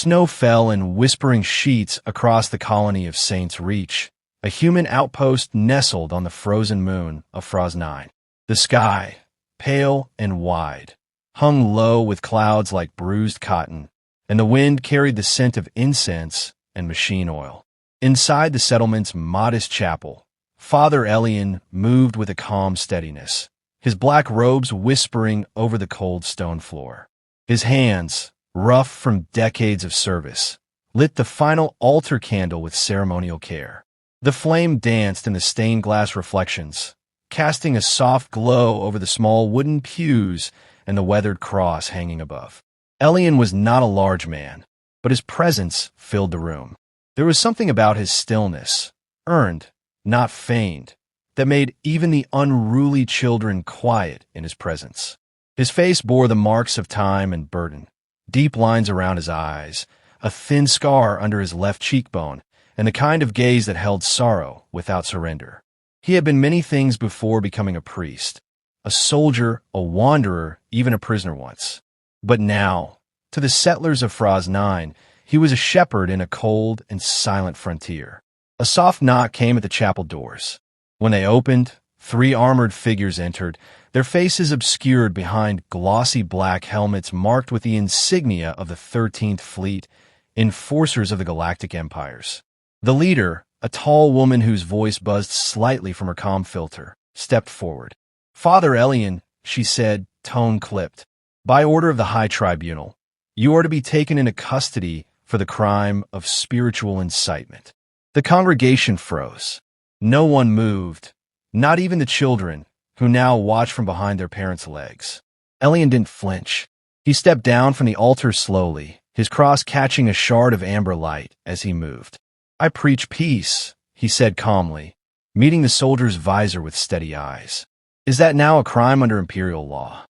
Snow fell in whispering sheets across the colony of Saints Reach, a human outpost nestled on the frozen moon of Frost 9. The sky, pale and wide, hung low with clouds like bruised cotton, and the wind carried the scent of incense and machine oil. Inside the settlement's modest chapel, Father Elian moved with a calm steadiness, his black robes whispering over the cold stone floor. His hands, rough from decades of service, lit the final altar candle with ceremonial care. The flame danced in the stained glass reflections, casting a soft glow over the small wooden pews and the weathered cross hanging above. Elian was not a large man, but his presence filled the room. There was something about his stillness, earned, not feigned, that made even the unruly children quiet in his presence. His face bore the marks of time and burden, deep lines around his eyes, a thin scar under his left cheekbone, and the kind of gaze that held sorrow without surrender. He had been many things before becoming a priest, a soldier, a wanderer, even a prisoner once. But now, to the settlers of Frost 9, he was a shepherd in a cold and silent frontier. A soft knock came at the chapel doors. When they opened, 3 armored figures entered, their faces obscured behind glossy black helmets marked with the insignia of the 13th Fleet, enforcers of the Galactic Empires. The leader, a tall woman whose voice buzzed slightly from her comm filter, stepped forward. "Father Elian," she said, tone clipped, "by order of the High Tribunal, you are to be taken into custody for the crime of spiritual incitement." The congregation froze. No one moved, not even the children, who now watched from behind their parents' legs. Elian didn't flinch. He stepped down from the altar slowly, his cross catching a shard of amber light as he moved. "I preach peace," he said calmly, meeting the soldier's visor with steady eyes. "Is that now a crime under imperial law?"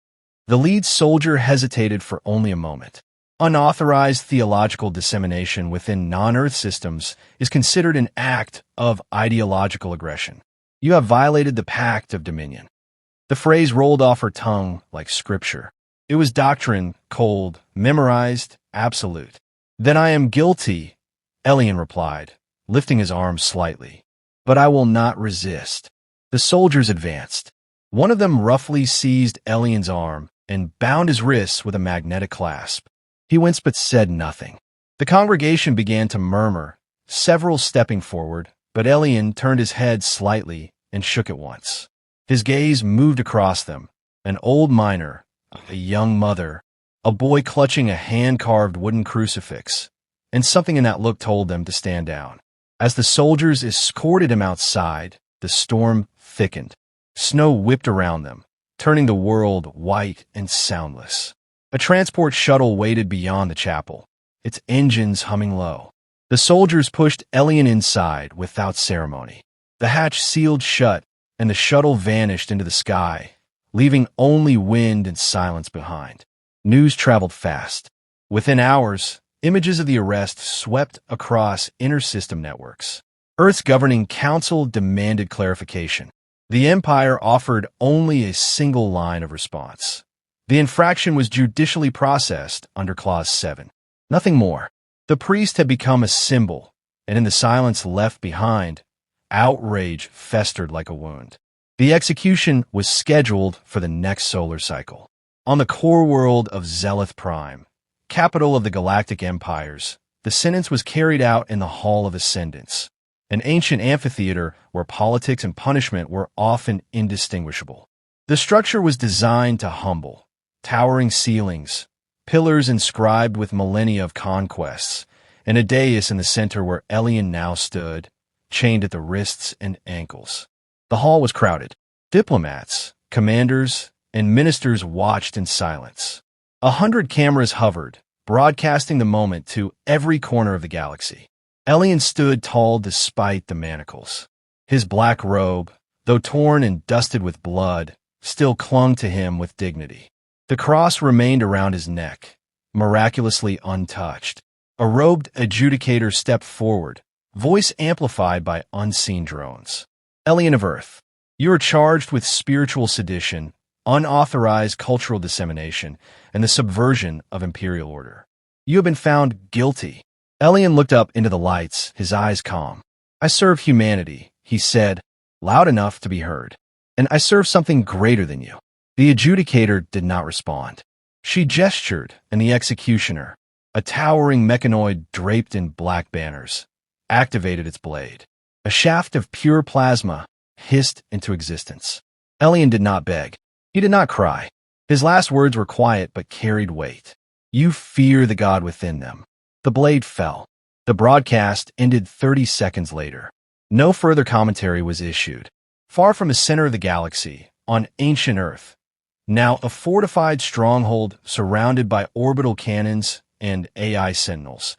The lead soldier hesitated for only a moment. Unauthorized theological dissemination within non-Earth systems is considered an act of ideological aggression. You have violated the Pact of Dominion. The phrase rolled off her tongue like scripture. It was doctrine, cold, memorized, absolute. "Then I am guilty," Elian replied, lifting his arms slightly. "But I will not resist." The soldiers advanced. One of them roughly seized Elian's arm and bound his wrists with a magnetic clasp. He winced but said nothing. The congregation began to murmur, several stepping forward, but Elian turned his head slightly and shook it once. His gaze moved across them, an old miner, a young mother, a boy clutching a hand-carved wooden crucifix, and something in that look told them to stand down. As the soldiers escorted him outside, the storm thickened. Snow whipped around them, turning the world white and soundless. A transport shuttle waited beyond the chapel, its engines humming low. The soldiers pushed Elian inside without ceremony. The hatch sealed shut, and the shuttle vanished into the sky, leaving only wind and silence behind. News traveled fast. Within hours, images of the arrest swept across inter-system networks. Earth's governing council demanded clarification. The Empire offered only a single line of response. The infraction was judicially processed under Clause 7. Nothing more. The priest had become a symbol, and in the silence left behind, outrage festered like a wound. The execution was scheduled for the next solar cycle. On the core world of Zelith Prime, capital of the Galactic Empires, the sentence was carried out in the Hall of Ascendants, an ancient amphitheater where politics and punishment were often indistinguishable. The structure was designed to humble. Towering ceilings, pillars inscribed with millennia of conquests, and a dais in the center where Elian now stood, chained at the wrists and ankles. The hall was crowded. Diplomats, commanders, and ministers watched in silence. 100 cameras hovered, broadcasting the moment to every corner of the galaxy. Elian stood tall despite the manacles. His black robe, though torn and dusted with blood, still clung to him with dignity. The cross remained around his neck, miraculously untouched. A robed adjudicator stepped forward, voice amplified by unseen drones. "Elian of Earth, you are charged with spiritual sedition, unauthorized cultural dissemination, and the subversion of imperial order. You have been found guilty. Elian looked up into the lights, his eyes calm. I serve humanity, he said, loud enough to be heard. And I serve something greater than you. The adjudicator did not respond. She gestured, and the executioner, a towering mechanoid draped in black banners, activated its blade. A shaft of pure plasma hissed into existence. Elian did not beg. He did not cry. His last words were quiet but carried weight. You fear the god within them. The blade fell. The broadcast ended 30 seconds later. No further commentary was issued. Far from the center of the galaxy, on ancient Earth, now a fortified stronghold surrounded by orbital cannons and AI sentinels,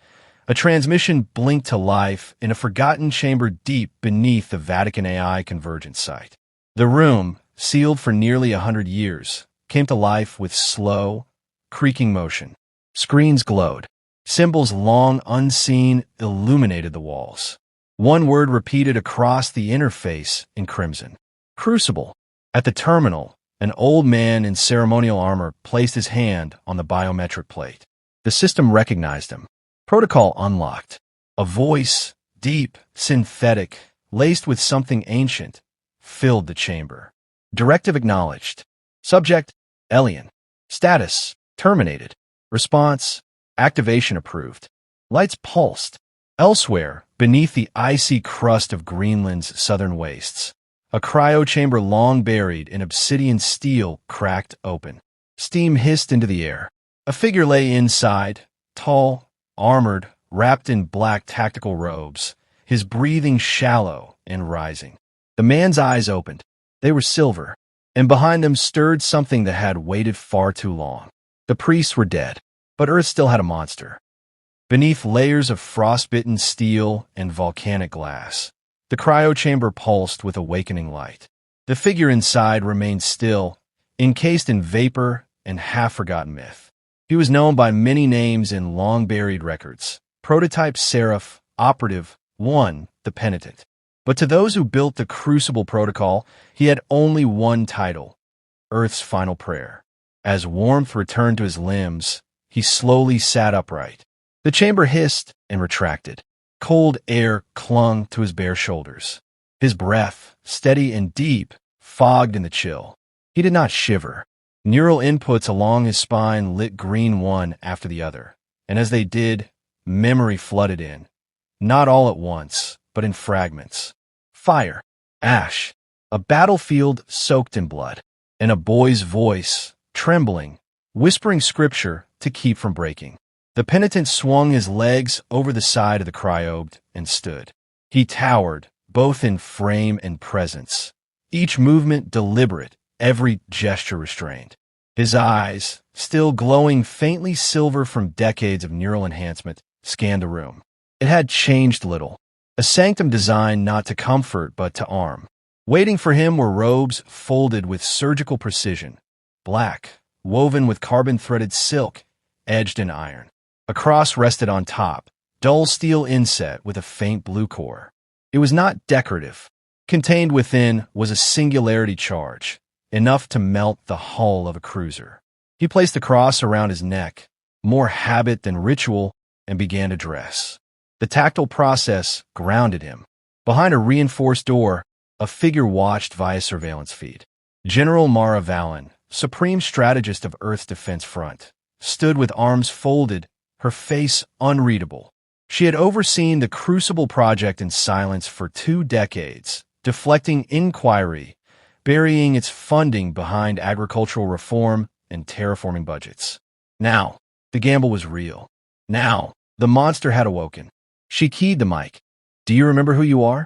a transmission blinked to life in a forgotten chamber deep beneath the Vatican AI convergence site. The room, sealed for nearly 100 years, came to life with slow, creaking motion. Screens glowed. Symbols long unseen illuminated the walls. One word repeated across the interface in crimson. Crucible. At the terminal, an old man in ceremonial armor placed his hand on the biometric plate. The system recognized him. Protocol unlocked. A voice, deep, synthetic, laced with something ancient, filled the chamber. Directive acknowledged. Subject, Elian. Status, terminated. Response, activation approved. Lights pulsed. Elsewhere, beneath the icy crust of Greenland's southern wastes, a cryochamber long buried in obsidian steel cracked open. Steam hissed into the air. A figure lay inside, tall, armored, wrapped in black tactical robes, his breathing shallow and rising. The man's eyes opened. They were silver, and behind them stirred something that had waited far too long. The priests were dead, but Earth still had a monster. Beneath layers of frostbitten steel and volcanic glass, the cryochamber pulsed with awakening light. The figure inside remained still, encased in vapor and half-forgotten myth. He was known by many names in long-buried records. Prototype Seraph, Operative 1, the Penitent. But to those who built the Crucible protocol, he had only one title, Earth's Final Prayer. As warmth returned to his limbs, he slowly sat upright. The chamber hissed and retracted. Cold air clung to his bare shoulders. His breath, steady and deep, fogged in the chill. He did not shiver. Neural inputs along his spine lit green one after the other, and as they did, memory flooded in. Not all at once, but in fragments. Fire, ash, a battlefield soaked in blood, and a boy's voice, trembling, whispering scripture to keep from breaking. The Penitent swung his legs over the side of the cryobe and stood. He towered, both in frame and presence, each movement deliberate, every gesture restrained. His eyes, still glowing faintly silver from decades of neural enhancement, scanned the room. It had changed little. A sanctum designed not to comfort but to arm. Waiting for him were robes folded with surgical precision, black, woven with carbon-threaded silk, edged in iron. A cross rested on top, dull steel inset with a faint blue core. It was not decorative. Contained within was a singularity charge, enough to melt the hull of a cruiser. He placed the cross around his neck, more habit than ritual, and began to dress. The tactile process grounded him. Behind a reinforced door, a figure watched via surveillance feed. General Mara Valen, supreme strategist of Earth's defense front, stood with arms folded, her face unreadable. She had overseen the Crucible project in silence for 2 decades, deflecting inquiry, burying its funding behind agricultural reform and terraforming budgets. Now, the gamble was real. Now, the monster had awoken. She keyed the mic. Do you remember who you are?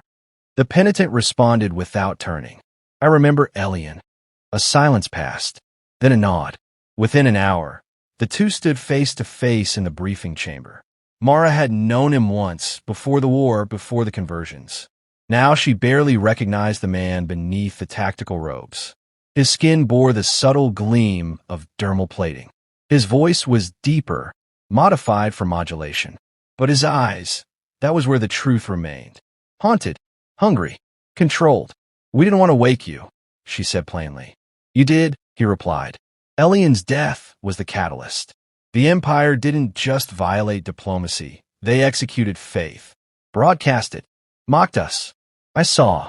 The Penitent responded without turning. I remember Elian. A silence passed, then a nod. Within an hour, the two stood face to face in the briefing chamber. Mara had known him once, before the war, before the conversions. Now she barely recognized the man beneath the tactical robes. His skin bore the subtle gleam of dermal plating. His voice was deeper, modified for modulation. But his eyes, that was where the truth remained. Haunted, hungry, controlled. We didn't want to wake you, she said plainly. You did, he replied. Elian's death was the catalyst. The Empire didn't just violate diplomacy. They executed faith. Broadcast it. Mocked us. I saw.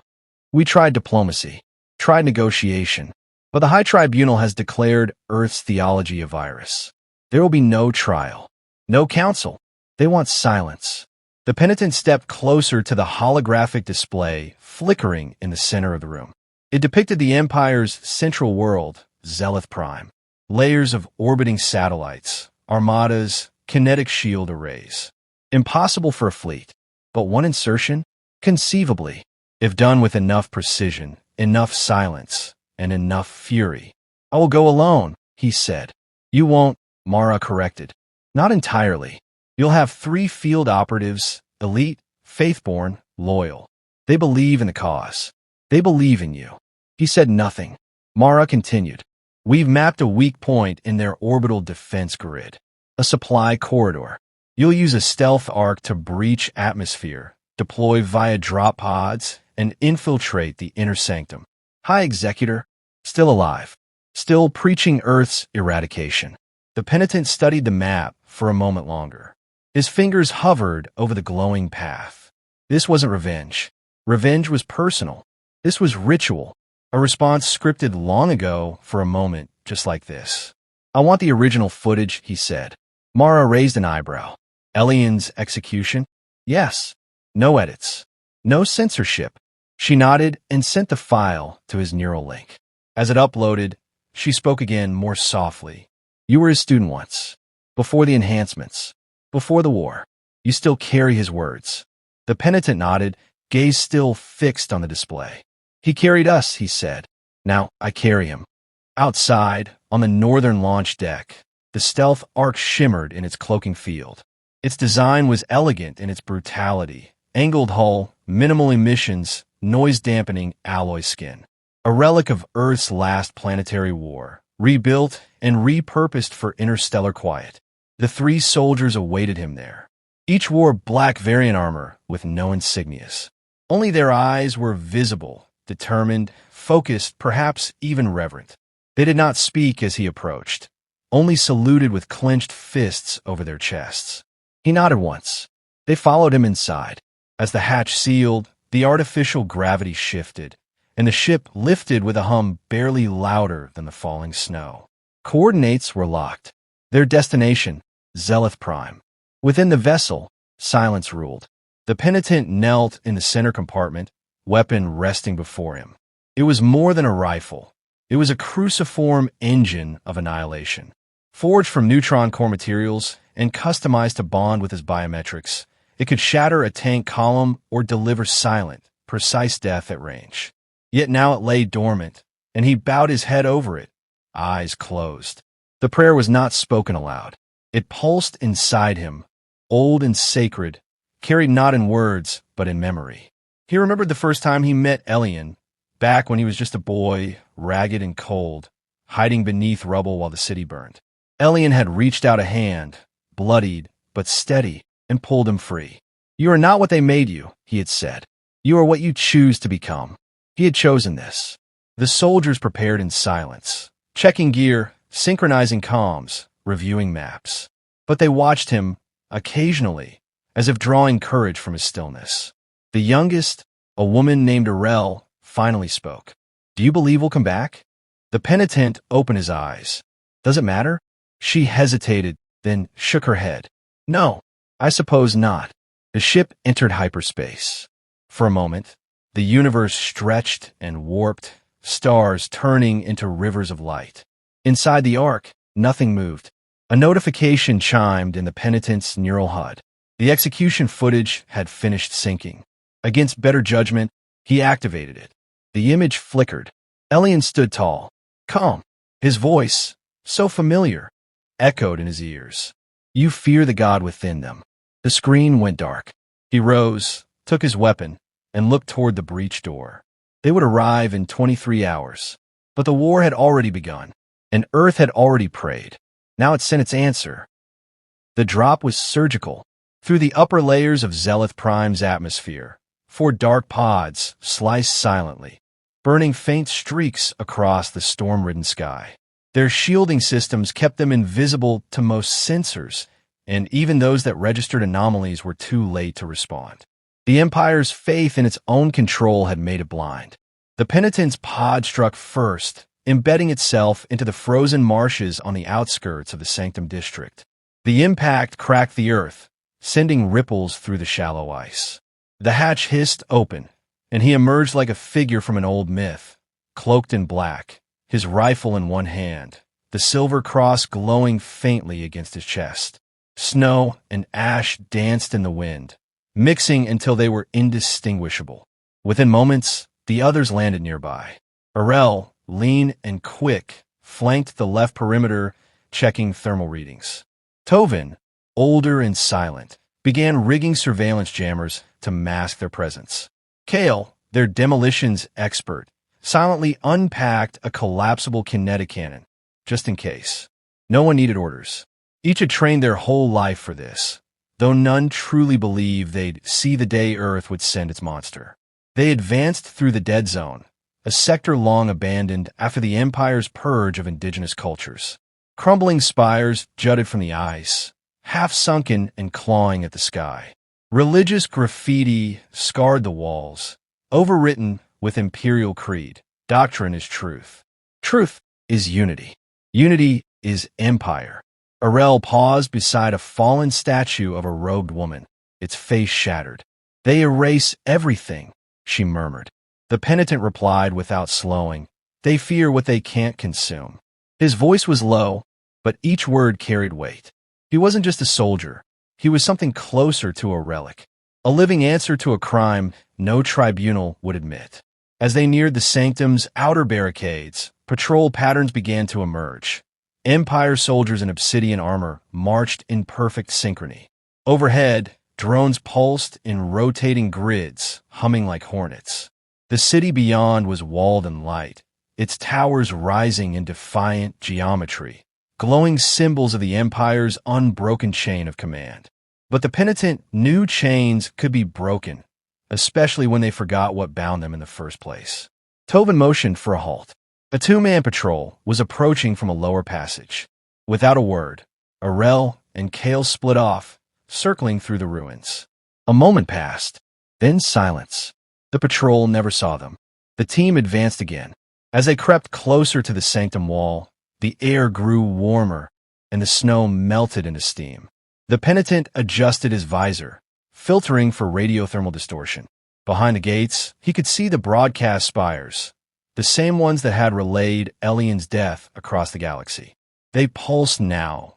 We tried diplomacy. Tried negotiation. But the High Tribunal has declared Earth's theology a virus. There will be no trial. No council. They want silence. The Penitent stepped closer to the holographic display flickering in the center of the room. It depicted the Empire's central world, Zelith Prime. Layers of orbiting satellites, armadas, kinetic shield arrays. Impossible for a fleet, but one insertion? Conceivably, if done with enough precision, enough silence, and enough fury. I will go alone, he said. You won't, Mara corrected. Not entirely. You'll have 3 field operatives, elite, faithborn, loyal. They believe in the cause. They believe in you. He said nothing. Mara continued. We've mapped a weak point in their orbital defense grid. A supply corridor. You'll use a stealth arc to breach atmosphere, deploy via drop pods, and infiltrate the inner sanctum. High Executor, still alive. Still preaching Earth's eradication. The Penitent studied the map for a moment longer. His fingers hovered over the glowing path. This wasn't revenge. Revenge was personal. This was ritual. A response scripted long ago for a moment just like this. I want the original footage, he said. Mara raised an eyebrow. Elian's execution? Yes. No edits. No censorship. She nodded and sent the file to his neural link. As it uploaded, she spoke again more softly. You were his student once. Before the enhancements. Before the war. You still carry his words. The Penitent nodded, gaze still fixed on the display. He carried us, he said. Now I carry him. Outside, on the northern launch deck, the stealth arc shimmered in its cloaking field. Its design was elegant in its brutality. Angled hull, minimal emissions, noise-dampening alloy skin. A relic of Earth's last planetary war, rebuilt and repurposed for interstellar quiet. The 3 soldiers awaited him there. Each wore black variant armor with no insignias. Only their eyes were visible, determined, focused, perhaps even reverent. They did not speak as he approached, only saluted with clenched fists over their chests. He nodded once. They followed him inside. As the hatch sealed, the artificial gravity shifted, and the ship lifted with a hum barely louder than the falling snow. Coordinates were locked. Their destination, Zelith Prime. Within the vessel, silence ruled. The Penitent knelt in the center compartment, weapon resting before him. It was more than a rifle. It was a cruciform engine of annihilation. Forged from neutron core materials and customized to bond with his biometrics, it could shatter a tank column or deliver silent, precise death at range. Yet now it lay dormant, and he bowed his head over it, eyes closed. The prayer was not spoken aloud. It pulsed inside him, old and sacred, carried not in words, but in memory. He remembered the first time he met Elian, back when he was just a boy, ragged and cold, hiding beneath rubble while the city burned. Elian had reached out a hand, bloodied, but steady, and pulled him free. You are not what they made you, he had said. You are what you choose to become. He had chosen this. The soldiers prepared in silence, checking gear, synchronizing comms, reviewing maps. But they watched him, occasionally, as if drawing courage from his stillness. The youngest, a woman named Arel, finally spoke. Do you believe we'll come back? The Penitent opened his eyes. Does it matter? She hesitated, then shook her head. No, I suppose not. The ship entered hyperspace. For a moment, the universe stretched and warped, stars turning into rivers of light. Inside the ark, nothing moved. A notification chimed in the Penitent's neural HUD. The execution footage had finished syncing. Against better judgment, he activated it. The image flickered. Elian stood tall, calm. His voice, so familiar, echoed in his ears. You fear the god within them. The screen went dark. He rose, took his weapon, and looked toward the breach door. They would arrive in 23 hours. But the war had already begun, and Earth had already prayed. Now it sent its answer. The drop was surgical. Through the upper layers of Zelith Prime's atmosphere, 4 dark pods sliced silently, burning faint streaks across the storm-ridden sky. Their shielding systems kept them invisible to most sensors, and even those that registered anomalies were too late to respond. The Empire's faith in its own control had made it blind. The Penitent's pod struck first, embedding itself into the frozen marshes on the outskirts of the Sanctum district. The impact cracked the earth, sending ripples through the shallow ice. The hatch hissed open, and he emerged like a figure from an old myth, cloaked in black, his rifle in one hand, the silver cross glowing faintly against his chest. Snow and ash danced in the wind, mixing until they were indistinguishable. Within moments, the others landed nearby. Arel, lean and quick, flanked the left perimeter, checking thermal readings. Tovin, older and silent, began rigging surveillance jammers to mask their presence. Kale, their demolitions expert, silently unpacked a collapsible kinetic cannon, just in case. No one needed orders. Each had trained their whole life for this, though none truly believed they'd see the day Earth would send its monster. They advanced through the dead zone, a sector long abandoned after the Empire's purge of indigenous cultures. Crumbling spires jutted from the ice, half sunken and clawing at the sky. Religious graffiti scarred the walls, overwritten with imperial creed. Doctrine is truth. Truth is unity. Unity is empire. Arel paused beside a fallen statue of a robed woman, its face shattered. "They erase everything," she murmured. The Penitent replied without slowing, "They fear what they can't consume." His voice was low, but each word carried weight. He wasn't just a soldier. He was something closer to a relic, a living answer to a crime no tribunal would admit. As they neared the Sanctum's outer barricades, patrol patterns began to emerge. Empire soldiers in obsidian armor marched in perfect synchrony. Overhead, drones pulsed in rotating grids, humming like hornets. The city beyond was walled in light, its towers rising in defiant geometry, glowing symbols of the Empire's unbroken chain of command. But the Penitent knew chains could be broken, especially when they forgot what bound them in the first place. Tovin motioned for a halt. A two-man patrol was approaching from a lower passage. Without a word, Arel and Kale split off, circling through the ruins. A moment passed, then silence. The patrol never saw them. The team advanced again. As they crept closer to the Sanctum wall, the air grew warmer, and the snow melted into steam. The Penitent adjusted his visor, filtering for radiothermal distortion. Behind the gates, he could see the broadcast spires, the same ones that had relayed Elian's death across the galaxy. They pulsed now,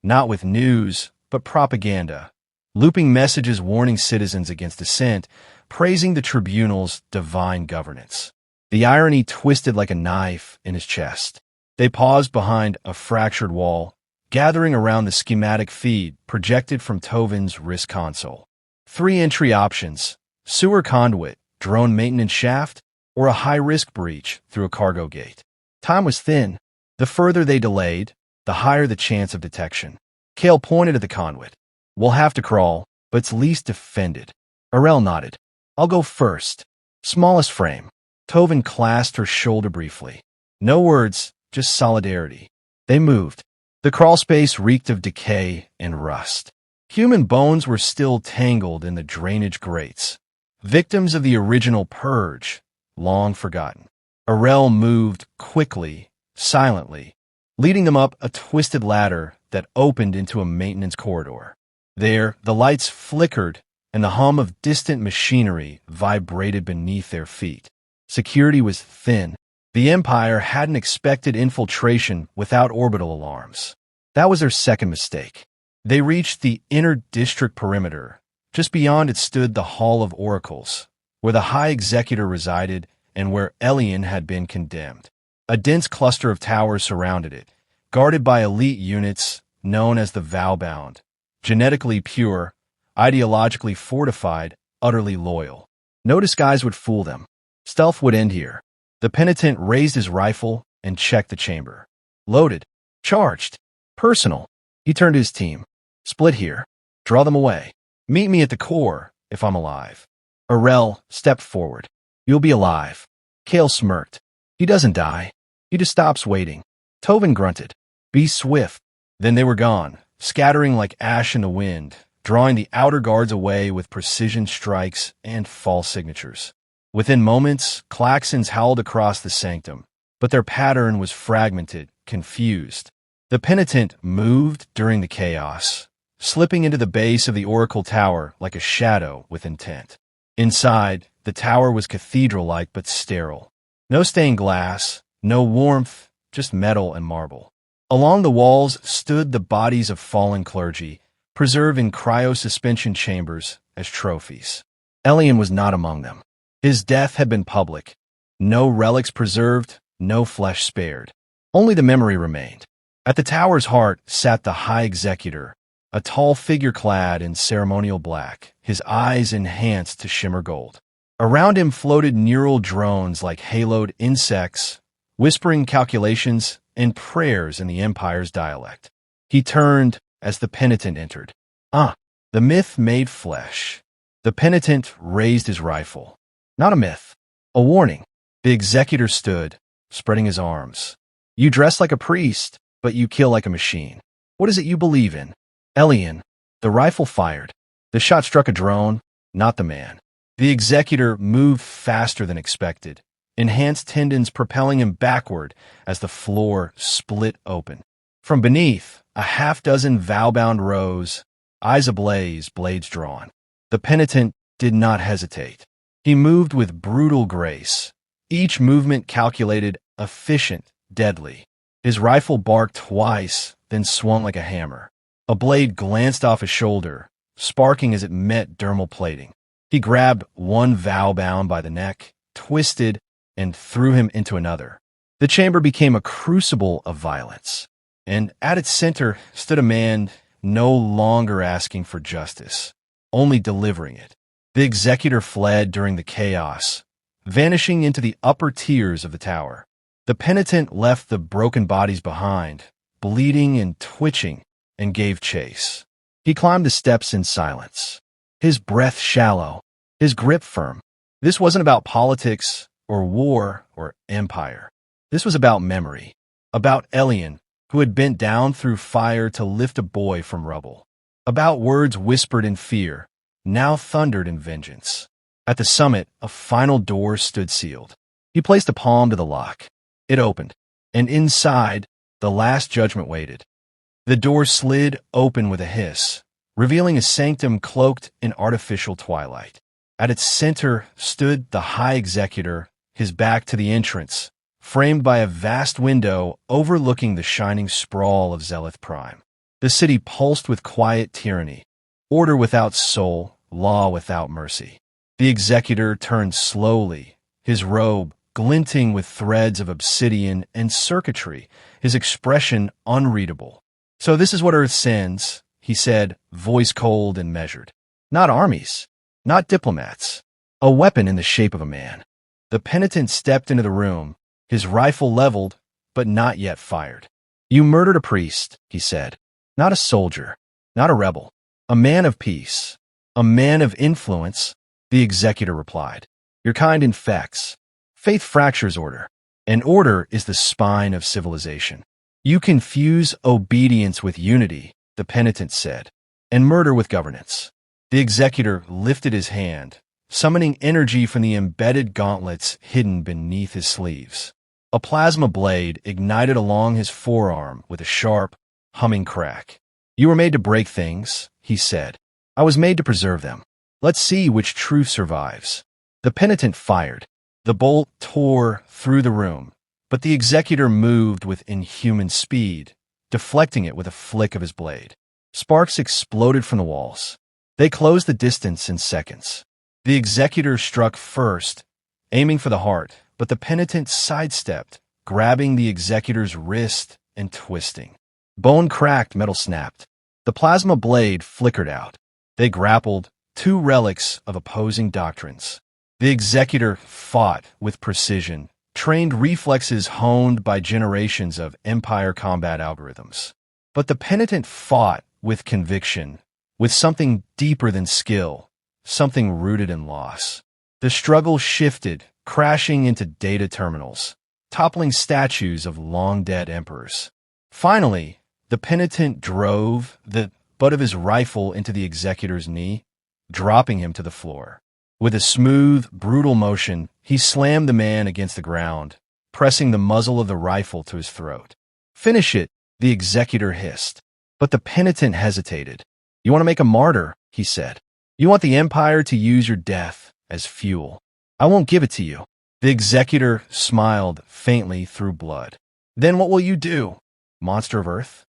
not with news, but propaganda, looping messages warning citizens against dissent, praising the tribunal's divine governance. The irony twisted like a knife in his chest. They paused behind a fractured wall, gathering around the schematic feed projected from Tovin's wrist console. 3 entry options: sewer conduit, drone maintenance shaft, or a high-risk breach through a cargo gate. Time was thin. The further they delayed, the higher the chance of detection. Kale pointed at the conduit. "We'll have to crawl, but it's least defended." Arel nodded. "I'll go first. Smallest frame." Tovin clasped her shoulder briefly. No words, just solidarity. They moved. The crawl space reeked of decay and rust. Human bones were still tangled in the drainage grates, victims of the original purge, long forgotten. Arel moved quickly, silently, leading them up a twisted ladder that opened into a maintenance corridor. There, the lights flickered, and the hum of distant machinery vibrated beneath their feet. Security was thin. The Empire hadn't expected infiltration without orbital alarms. That was their second mistake. They reached the inner district perimeter. Just beyond it stood the Hall of Oracles, where the High Executor resided and where Elian had been condemned. A dense cluster of towers surrounded it, guarded by elite units known as the Vowbound, genetically pure, ideologically fortified, utterly loyal. No disguise would fool them. Stealth would end here. The Penitent raised his rifle and checked the chamber. Loaded. Charged. Personal. He turned to his team. "Split here. Draw them away. Meet me at the core, if I'm alive." Arel stepped forward. "You'll be alive." Kale smirked. "He doesn't die. He just stops waiting." Tovin grunted. Be swift. Then they were gone, scattering like ash in the wind, drawing the outer guards away with precision strikes and false signatures. Within moments, klaxons howled across the sanctum, but their pattern was fragmented, confused. The Penitent moved during the chaos, slipping into the base of the Oracle Tower like a shadow with intent. Inside, the tower was cathedral-like but sterile. No stained glass, no warmth, just metal and marble. Along the walls stood the bodies of fallen clergy, preserved in cryosuspension chambers as trophies. Elian was not among them. His death had been public. No relics preserved, no flesh spared. Only the memory remained. At the tower's heart sat the High Executor, a tall figure clad in ceremonial black, his eyes enhanced to shimmer gold. Around him floated neural drones like haloed insects, whispering calculations and prayers in the Empire's dialect. He turned as the Penitent entered. The myth made flesh. The Penitent raised his rifle. Not a myth, a warning. The Executor stood, spreading his arms. You dress like a priest, but you kill like a machine. What is it you believe in? Elian. The rifle fired. The shot struck a drone, not the man. The Executor moved faster than expected, enhanced tendons propelling him backward as the floor split open. From beneath, a half-dozen vow-bound rose, eyes ablaze, blades drawn. The Penitent did not hesitate. He moved with brutal grace, each movement calculated, efficient, deadly. His rifle barked twice, then swung like a hammer. A blade glanced off his shoulder, sparking as it met dermal plating. He grabbed one vow-bound by the neck, twisted, and threw him into another. The chamber became a crucible of violence, and at its center stood a man no longer asking for justice, only delivering it. The Executor fled during the chaos, vanishing into the upper tiers of the tower. The Penitent left the broken bodies behind, bleeding and twitching, and gave chase. He climbed the steps in silence, his breath shallow, his grip firm. This wasn't about politics or war or empire. This was about memory, about Elian, who had bent down through fire to lift a boy from rubble, about words whispered in fear, now thundered in vengeance. At the summit, a final door stood sealed. He placed a palm to the lock. It opened, and inside, the last judgment waited. The door slid open with a hiss, revealing a sanctum cloaked in artificial twilight. At its center stood the High Executor, his back to the entrance, framed by a vast window overlooking the shining sprawl of Zeleth Prime. The city pulsed with quiet tyranny, order without soul, law without mercy. The Executor turned slowly, his robe glinting with threads of obsidian and circuitry, his expression unreadable. So this is what Earth sends, he said, voice cold and measured. Not armies, not diplomats, a weapon in the shape of a man. The Penitent stepped into the room, his rifle leveled, but not yet fired. You murdered a priest, he said. Not a soldier, not a rebel, a man of peace, a man of influence, the Executor replied. Your kind infects. Faith fractures order, and order is the spine of civilization. You confuse obedience with unity, the Penitent said, and murder with governance. The Executor lifted his hand, summoning energy from the embedded gauntlets hidden beneath his sleeves. A plasma blade ignited along his forearm with a sharp, humming crack. You were made to break things, he said. I was made to preserve them. Let's see which truth survives. The Penitent fired. The bolt tore through the room, but the Executor moved with inhuman speed, deflecting it with a flick of his blade. Sparks exploded from the walls. They closed the distance in seconds. The Executor struck first, aiming for the heart, but the Penitent sidestepped, grabbing the Executor's wrist and twisting. Bone cracked, metal snapped. The plasma blade flickered out. They grappled, two relics of opposing doctrines. The Executor fought with precision, trained reflexes honed by generations of Empire combat algorithms. But the Penitent fought with conviction, with something deeper than skill, something rooted in loss. The struggle shifted, crashing into data terminals. toppling statues of long-dead emperors. Finally, the Penitent drove the butt of his rifle into the executor's knee, dropping him to the floor. With a smooth, brutal motion, he slammed the man against the ground, pressing the muzzle of the rifle to his throat. "Finish it," the executor hissed. But the Penitent hesitated. "You want to make a martyr," he said. "You want the Empire to use your death as fuel. I won't give it to you." The executor smiled faintly through blood. "Then what will you do, monster of Earth?"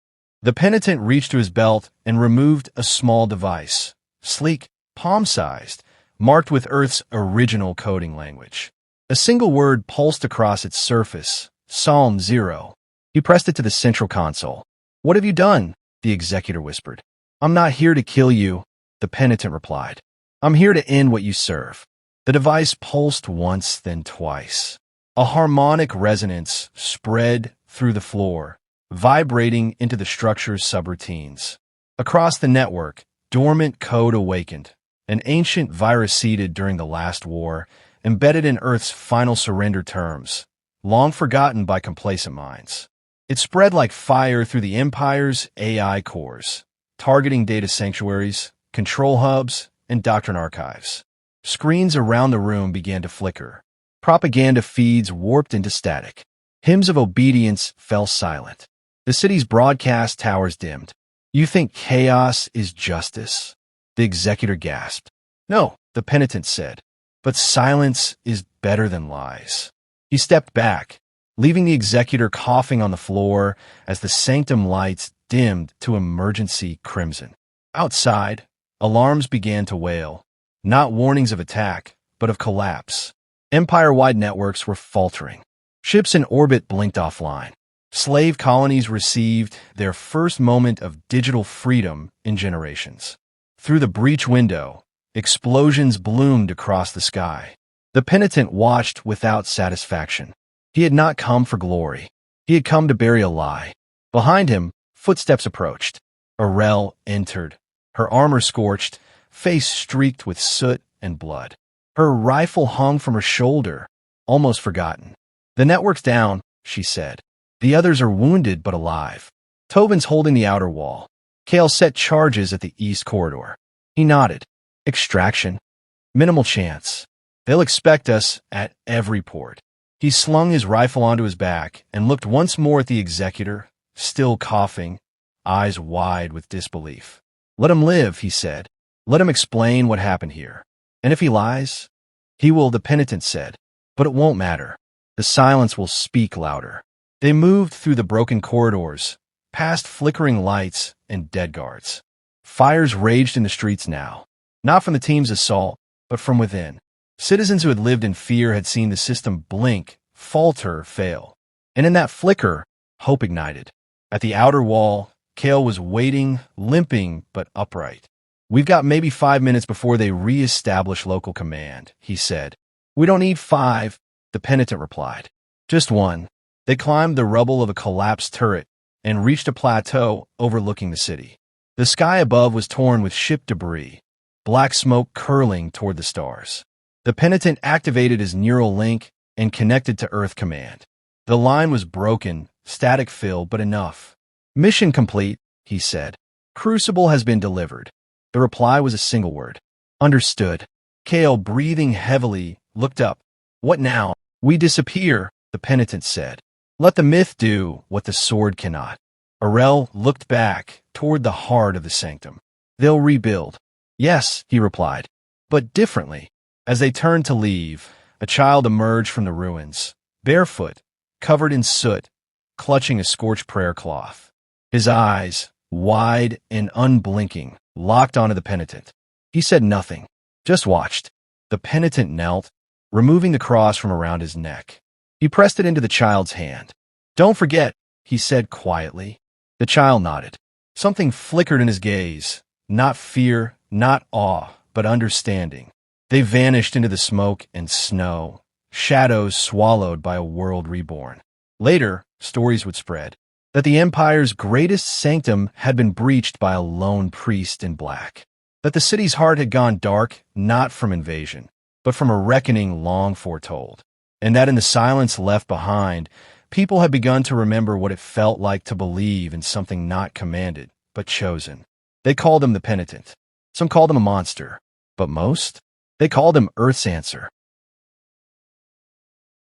The Penitent reached to his belt and removed a small device, sleek, palm-sized, marked with Earth's original coding language. A single word pulsed across its surface, Psalm 0. He pressed it to the central console. "What have you done?" the executor whispered. "I'm not here to kill you," the Penitent replied. "I'm here to end what you serve." The device pulsed once, then twice. A harmonic resonance spread through the floor, vibrating into the structure's subroutines. Across the network, dormant code awakened, an ancient virus seeded during the last war, embedded in Earth's final surrender terms, long forgotten by complacent minds. It spread like fire through the Empire's AI cores, targeting data sanctuaries, control hubs, and doctrine archives. Screens around the room began to flicker. Propaganda feeds warped into static. Hymns of obedience fell silent. The city's broadcast towers dimmed. "You think chaos is justice?" the executor gasped. "No," the Penitent said, "but silence is better than lies." He stepped back, leaving the executor coughing on the floor as the sanctum lights dimmed to emergency crimson. Outside, alarms began to wail, not warnings of attack, but of collapse. Empire-wide networks were faltering. Ships in orbit blinked offline. Slave colonies received their first moment of digital freedom in generations. Through the breach window, explosions bloomed across the sky. The Penitent watched without satisfaction. He had not come for glory. He had come to bury a lie. Behind him, footsteps approached. Arel entered, her armor scorched, face streaked with soot and blood. Her rifle hung from her shoulder, almost forgotten. "The network's down," she said. "The others are wounded but alive. Tobin's holding the outer wall. Kale set charges at the east corridor." He nodded. "Extraction? Minimal chance. They'll expect us at every port." He slung his rifle onto his back and looked once more at the executor, still coughing, eyes wide with disbelief. "Let him live," he said. "Let him explain what happened here. And if he lies, he will," the Penitent said. "But it won't matter. The silence will speak louder." They moved through the broken corridors, past flickering lights and dead guards. Fires raged in the streets now, not from the team's assault, but from within. Citizens who had lived in fear had seen the system blink, falter, fail. And in that flicker, hope ignited. At the outer wall, Kale was waiting, limping, but upright. "We've got maybe 5 minutes before they re-establish local command," he said. "We don't need 5, the Penitent replied. "Just 1. They climbed the rubble of a collapsed turret and reached a plateau overlooking the city. The sky above was torn with ship debris, black smoke curling toward the stars. The Penitent activated his neural link and connected to Earth Command. The line was broken, static fill, but enough. "Mission complete," he said. "Crucible has been delivered." The reply was a single word. "Understood." Kale, breathing heavily, looked up. "What now?" "We disappear," the Penitent said. "Let the myth do what the sword cannot." Arel looked back toward the heart of the sanctum. "They'll rebuild." "Yes," he replied, "but differently." As they turned to leave, a child emerged from the ruins, barefoot, covered in soot, clutching a scorched prayer cloth. His eyes, wide and unblinking, locked onto the Penitent. He said nothing, just watched. The Penitent knelt, removing the cross from around his neck. He pressed it into the child's hand. "Don't forget," he said quietly. The child nodded. Something flickered in his gaze, not fear, not awe, but understanding. They vanished into the smoke and snow, shadows swallowed by a world reborn. Later, stories would spread that the Empire's greatest sanctum had been breached by a lone priest in black, that the city's heart had gone dark not from invasion, but from a reckoning long foretold. and that in the silence left behind, people had begun to remember what it felt like to believe in something not commanded, but chosen. They called him the Penitent. Some called him a monster, but most, they called him Earth's answer.